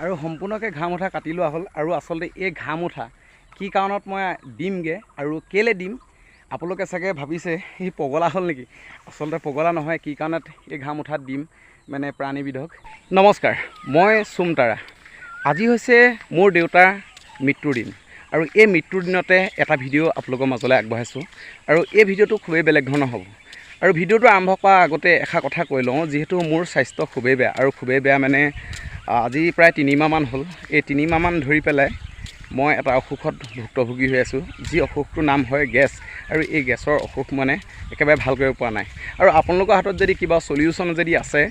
আৰু সম্পূৰ্ণকৈ ঘাঁহ মুঠা কাটি লোৱা হ'ল। আৰু আচলতে এই ঘাঁহ মুঠা কি কাৰণত মই দিমগৈ আৰু কেলৈ দিম, আপোনালোকে চাগে ভাবিছে সি পগলা হ'ল নেকি। আচলতে পগলা নহয়, কি কাৰণত এই ঘাঁহ মুঠাত দিম মানে প্ৰাণীবিধক। নমস্কাৰ, মই চুমতাৰা। আজি হৈছে মোৰ দেউতাৰ মৃত্যুৰ দিন আৰু এই মৃত্যুৰ দিনতে এটা ভিডিঅ' আপোনালোকৰ মাজলৈ আগবঢ়াইছোঁ। আৰু এই ভিডিঅ'টো খুবেই বেলেগ ধৰণৰ হ'ব। আৰু ভিডিঅ'টো আৰম্ভ কৰাৰ আগতে এষাৰ কথা কৈ লওঁ, যিহেতু মোৰ স্বাস্থ্য খুবেই বেয়া আৰু খুবেই বেয়া মানে আজি প্ৰায় 3 মাহমান হ'ল। এই 3 মাহমান ধৰি পেলাই মই এটা অসুখত ভুক্তভোগী হৈ আছোঁ, যি অসুখটোৰ নাম হয় গেছ। আৰু এই গেছৰ অসুখ মানে একেবাৰে ভাল কৰিব পৰা নাই। আৰু আপোনালোকৰ হাতত যদি কিবা চলিউশ্যন যদি আছে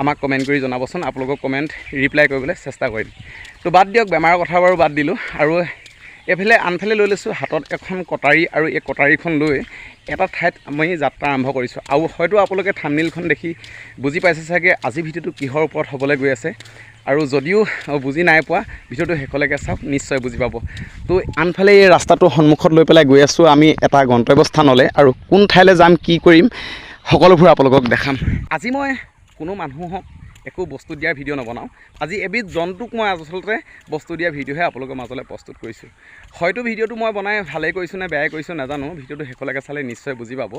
আমাক কমেণ্ট কৰি জনাবচোন, আপোনালোকক কমেণ্ট ৰিপ্লাই কৰিবলৈ চেষ্টা কৰিম। তো বাদ দিয়ক, বেমাৰৰ কথা বাৰু বাদ দিলোঁ। আৰু এইফালে আনফালে লৈ লৈছোঁ হাতত এখন কটাৰী, আৰু এই কটাৰীখন লৈ এটা ঠাইত আমি যাত্ৰা আৰম্ভ কৰিছোঁ। আৰু হয়তো আপোনালোকে থাম্বনেইলখন দেখি বুজি পাইছে চাগে আজি ভিডিঅ'টো কিহৰ ওপৰত হ'বলৈ গৈ আছে। আৰু যদিও বুজি নাই পোৱা, ভিডিঅ'টো শেষলৈকে চাওক, নিশ্চয় বুজি পাব। তো আনফালে এই ৰাস্তাটো সন্মুখত লৈ পেলাই গৈ আছোঁ আমি এটা গন্তব্যস্থানলৈ, আৰু কোন ঠাইলৈ যাম, কি কৰিম, সকলোবোৰ আপোনালোকক দেখাম। আজি মই কোনো মানুহক একো বস্তু দিয়াৰ ভিডিঅ' নবনাওঁ। আজি এবিধ জন্তুক মই আচলতে বস্তু দিয়াৰ ভিডিঅ'হে আপোনালোকৰ মাজলৈ প্ৰস্তুত কৰিছোঁ। হয়তো ভিডিঅ'টো মই বনাই ভালেই কৰিছোঁ নে বেয়াই কৰিছোঁ নাজানো, ভিডিঅ'টো শেষলৈকে চালে নিশ্চয় বুজি পাব।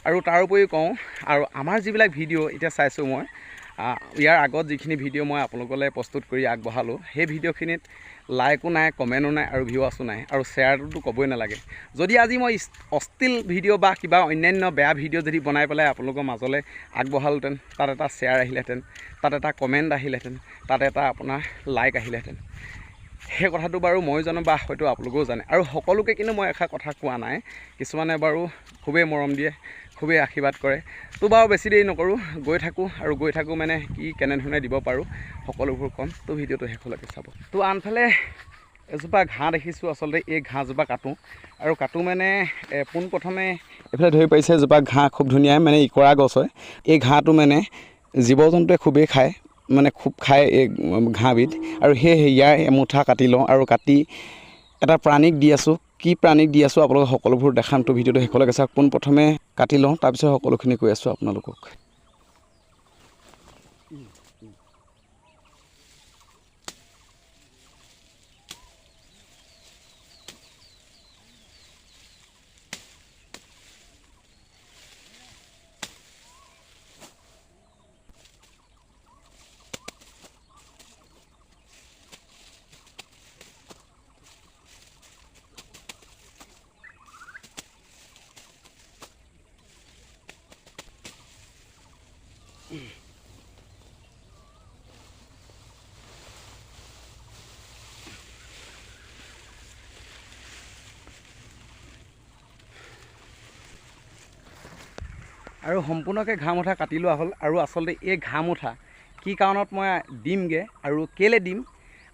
আৰু তাৰ উপৰিও কওঁ, আৰু আমাৰ যিবিলাক ভিডিঅ' এতিয়া চাইছোঁ মই, ইয়াৰ আগত যিখিনি ভিডিঅ' মই আপোনালোকলৈ প্ৰস্তুত কৰি আগবঢ়ালোঁ, সেই ভিডিঅ'খিনিত লাইকো নাই, কমেণ্টো নাই, আৰু ভিউৱাৰ্ছো নাই, আৰু শ্বেয়াৰটোতো ক'বই নালাগে। যদি আজি মই অশ্লীল ভিডিঅ' বা কিবা অন্যান্য বেয়া ভিডিঅ' যদি বনাই পেলাই আপোনালোকৰ মাজলৈ আগবঢ়ালোহেঁতেন, তাত এটা শ্বেয়াৰ আহিলেহেঁতেন, তাত এটা কমেণ্ট আহিলেহেঁতেন, তাত এটা আপোনাৰ লাইক আহিলেহেঁতেন। সেই কথাটো বাৰু ময়ো জানো, বা হয়তো আপোনালোকেও জানে। আৰু সকলোকে কিন্তু মই এষাৰ কথা কোৱা নাই, কিছুমানে বাৰু খুবেই মৰম দিয়ে, খুবেই আশীৰ্বাদ কৰে। তো বাৰু বেছি দেৰি নকৰোঁ, গৈ থাকোঁ। আৰু গৈ থাকোঁ মানে কি কেনেধৰণে দিব পাৰোঁ সকলোবোৰ ক'ম। তো ভিডিঅ'টো শেষলৈকে চাব। তো আনফালে এজোপা ঘাঁহ দেখিছোঁ, আচলতে এই ঘাঁহজোপা কাটোঁ। আৰু কাটোঁ মানে পোনপ্ৰথমে এইফালে ধৰি পাৰিছে এজোপা ঘাঁহ, খুব ধুনীয়া মানে ইকৰা গছ হয়। এই ঘাঁহটো মানে জীৱ জন্তুৱে খুবেই খায়, মানে খুব খায় এই ঘাঁহবিধ। আৰু সেয়েহে ইয়াৰ এমুঠা কাটি লওঁ, আৰু কাটি এটা প্ৰাণীক দি আছোঁ। কি প্ৰাণীক দি আছোঁ আপোনালোকক সকলোবোৰ দেখাম। তো ভিডিঅ'টো শেষলৈকে চাওক। পোনপ্ৰথমে কাটি লওঁ, তাৰপিছত সকলোখিনি কৈ আছোঁ আপোনালোকক। আৰু সম্পূৰ্ণকৈ ঘাঁহ মুঠা কাটি লোৱা হ'ল। আৰু আচলতে এই ঘাঁহ মুঠা কি কাৰণত মই দিমগৈ আৰু কেলৈ দিম,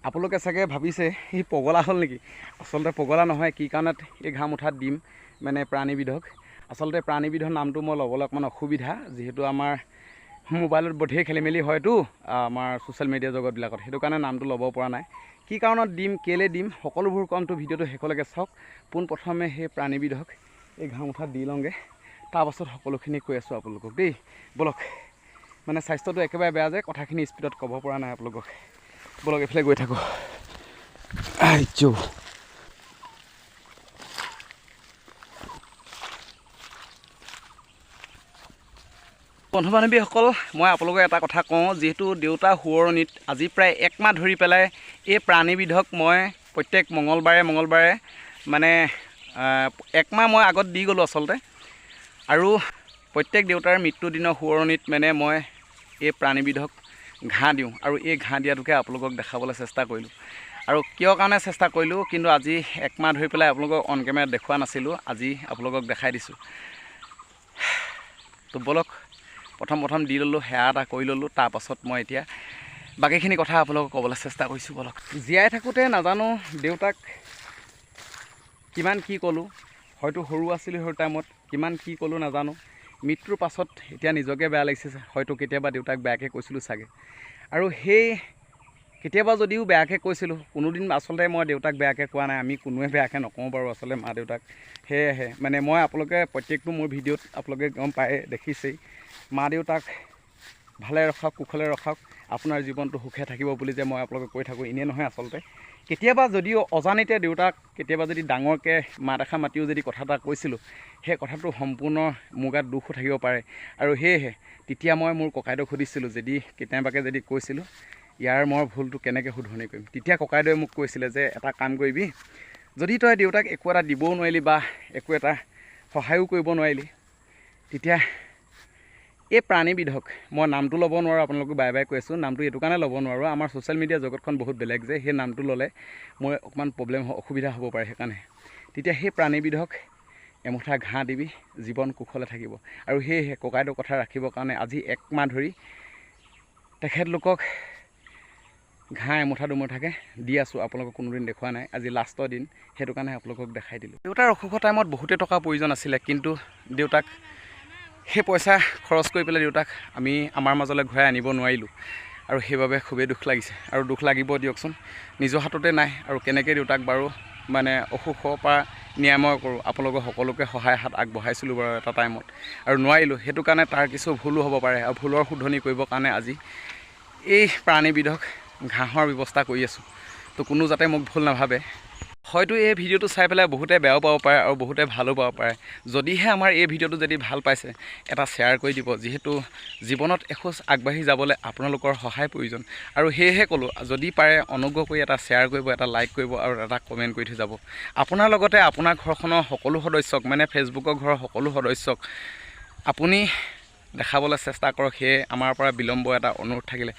আপোনালোকে চাগে ভাবিছে সি পগলা হ'ল নেকি। আচলতে পগলা নহয়, কি কাৰণত এই ঘাঁহ মুঠাত দিম মানে প্ৰাণীবিধক। আচলতে প্ৰাণীবিধৰ নামটো মই ল'বলৈ অকণমান অসুবিধা, যিহেতু আমাৰ মোবাইলত ঢেৰ খেলি মেলি হয়তো আমাৰ ছ'চিয়েল মিডিয়া জগতবিলাকত, সেইটো কাৰণে নামটো ল'ব পৰা নাই। কি কাৰণত দিম, কেলৈ দিম, সকলোবোৰ কমটো ভিডিঅ'টো শেষলৈকে চাওক। পোনপ্ৰথমে সেই প্ৰাণীবিধক এই ঘাঁহ মুঠাত দি লওঁগৈ, তাৰপাছত সকলোখিনি কৈ আছোঁ আপোনালোকক দেই। ব'লক, মানে স্বাস্থ্যটো একেবাৰে বেয়া যে, কথাখিনি স্পীডত ক'ব পৰা নাই আপোনালোকক। ব'লক এইফালে গৈ থাকোঁ। বন্ধু বান্ধৱীসকল, মই আপোনালোকক এটা কথা কওঁ, যিহেতু দেউতা সোঁৱৰণিত আজি প্ৰায় 1 মাহ ধৰি পেলাই এই প্ৰাণীবিধক মই প্ৰত্যেক মঙলবাৰে মানে 1 মাহ মই আগত দি গ'লোঁ আচলতে। আৰু প্ৰত্যেক দেউতাৰ মৃত্যুদিনৰ সোঁৱৰণিত মানে মই এই প্ৰাণীবিধক ঘাঁহ দিওঁ, আৰু এই ঘাঁহ দিয়াটোকে আপোনালোকক দেখাবলৈ চেষ্টা কৰিলোঁ। আৰু কিয় কাৰণে চেষ্টা কৰিলোঁ, কিন্তু আজি 1 মাহ ধৰি পেলাই আপোনালোকক অন কেমেৰাত দেখুওৱা নাছিলোঁ, আজি আপোনালোকক দেখাই দিছোঁ। তো ব'লক, প্ৰথম দি ল'লোঁ, সেৱা এটা কৰি ল'লোঁ, তাৰপাছত মই এতিয়া বাকীখিনি কথা আপোনালোকক ক'বলৈ চেষ্টা কৰিছোঁ। ব'লক। জীয়াই থাকোঁতে নাজানো দেউতাক কিমান কি ক'লোঁ, হয়তো সৰু আছিলোঁ সেই টাইমত, কিমান কি ক'লোঁ নাজানো। মৃত্যুৰ পাছত এতিয়া নিজকে বেয়া লাগিছে, হয়তো কেতিয়াবা দেউতাক বেয়াকৈ কৈছিলোঁ চাগে। আৰু সেই কেতিয়াবা যদিও বেয়াকৈ কৈছিলোঁ, কোনোদিন আচলতে মই দেউতাক বেয়াকৈ কোৱা নাই, আমি কোনোৱে বেয়াকৈ নকওঁ বাৰু আচলতে মা দেউতাক। সেয়েহে মানে মই আপোনালোকে প্ৰত্যেকটো মোৰ ভিডিঅ'ত আপোনালোকে গম পায়, দেখিছেই, মা দেউতাক ভালে ৰখাওক, কুশলে ৰখাওক। আপোনাৰ জীৱনটো সুখে থাকিব বুলি যে মই আপোনালোকে কৈ থাকোঁ, এনেই নহয় আচলতে। কেতিয়াবা যদিও অজানিতে দেউতাক কেতিয়াবা যদি ডাঙৰকৈ মাত এষাৰ মাতিও যদি কথা এটা কৈছিলোঁ, সেই কথাটো সম্পূৰ্ণ মোৰ গাত দুখো থাকিব পাৰে। আৰু সেয়েহে তেতিয়া মই মোৰ ককাইদেউক সুধিছিলোঁ, যদি কেতিয়াবাকৈ যদি কৈছিলোঁ ইয়াৰ মই ভুলটো কেনেকৈ শুধৰণি কৰিম। তেতিয়া ককাইদেৱে মোক কৈছিলে যে এটা কাম কৰিবি, যদি তই দেউতাক একো এটা দিবও নোৱাৰিলি বা একো এটা সহায়ো কৰিব নোৱাৰিলি, তেতিয়া এই প্ৰাণীবিধক, মই নামটো ল'ব নোৱাৰোঁ, আপোনালোকক বাৰে বাৰে কৈ আছোঁ, নামটো এইটো কাৰণে ল'ব নোৱাৰোঁ, আমাৰ ছ'চিয়েল মিডিয়া জগতখন বহুত বেলেগ যে, সেই নামটো ল'লে মই অকণমান অসুবিধা হ'ব পাৰে, সেইকাৰণে তেতিয়া সেই প্ৰাণীবিধক এমুঠা ঘাঁহ দিবি, জীৱন কুশলে থাকিব। আৰু সেয়েহে ককাইদেউৰ কথা ৰাখিবৰ কাৰণে আজি 1 মাহ ধৰি তেখেতলোকক ঘাঁহ এমুঠা দুমুঠাকৈ দি আছোঁ। আপোনালোকক কোনোদিন দেখুওৱা নাই, আজি লাষ্টৰ দিন, সেইটো কাৰণে আপোনালোকক দেখাই দিলোঁ। দেউতাৰ অসুখৰ টাইমত বহুতেই টকাৰ প্ৰয়োজন আছিলে, কিন্তু দেউতাক সেই পইচা খৰচ কৰি পেলাই দেউতাক আমি আমাৰ মাজলৈ ঘূৰাই আনিব নোৱাৰিলোঁ, আৰু সেইবাবে খুবেই দুখ লাগিছে। আৰু দুখ লাগিব দিয়কচোন, নিজৰ হাততে নাই, আৰু কেনেকৈ দেউতাক বাৰু মানে অসুখৰ পৰা নিৰাময় কৰোঁ। আপোনালোকৰ সকলোকে সহায় হাত আগবঢ়াইছিলোঁ বাৰু এটা টাইমত, আৰু নোৱাৰিলোঁ। সেইটো কাৰণে তাৰ কিছু ভুলো হ'ব পাৰে, আৰু ভুলৰ শুধৰণি কৰিবৰ কাৰণে আজি এই প্ৰাণীবিধক ঘাঁহৰ ব্যৱস্থা কৰি আছোঁ। তো কোনো যাতে মোক ভুল নাভাবে। হয়তো এই ভিডিঅ'টো চাই পেলাই বহুতে বেয়াও পাব পাৰে আৰু বহুতে ভালো পাব পাৰে। যদিহে আমাৰ এই ভিডিঅ'টো যদি ভাল পাইছে, এটা শ্বেয়াৰ কৰি দিব, যিহেতু জীৱনত এখোজ আগবাঢ়ি যাবলৈ আপোনালোকৰ সহায় প্ৰয়োজন। আৰু সেয়েহে ক'লোঁ, যদি পাৰে অনুগ্ৰহ কৰি এটা শ্বেয়াৰ কৰিব, এটা লাইক কৰিব আৰু এটা কমেণ্ট কৰি থৈ যাব। আপোনাৰ লগতে আপোনাৰ ঘৰখনৰ সকলো সদস্যক, মানে ফেচবুকৰ ঘৰৰ সকলো সদস্যক আপুনি দেখাবলৈ চেষ্টা কৰক, সেয়ে আমাৰ পৰা বিলম্ব এটা অনুৰোধ থাকিলে।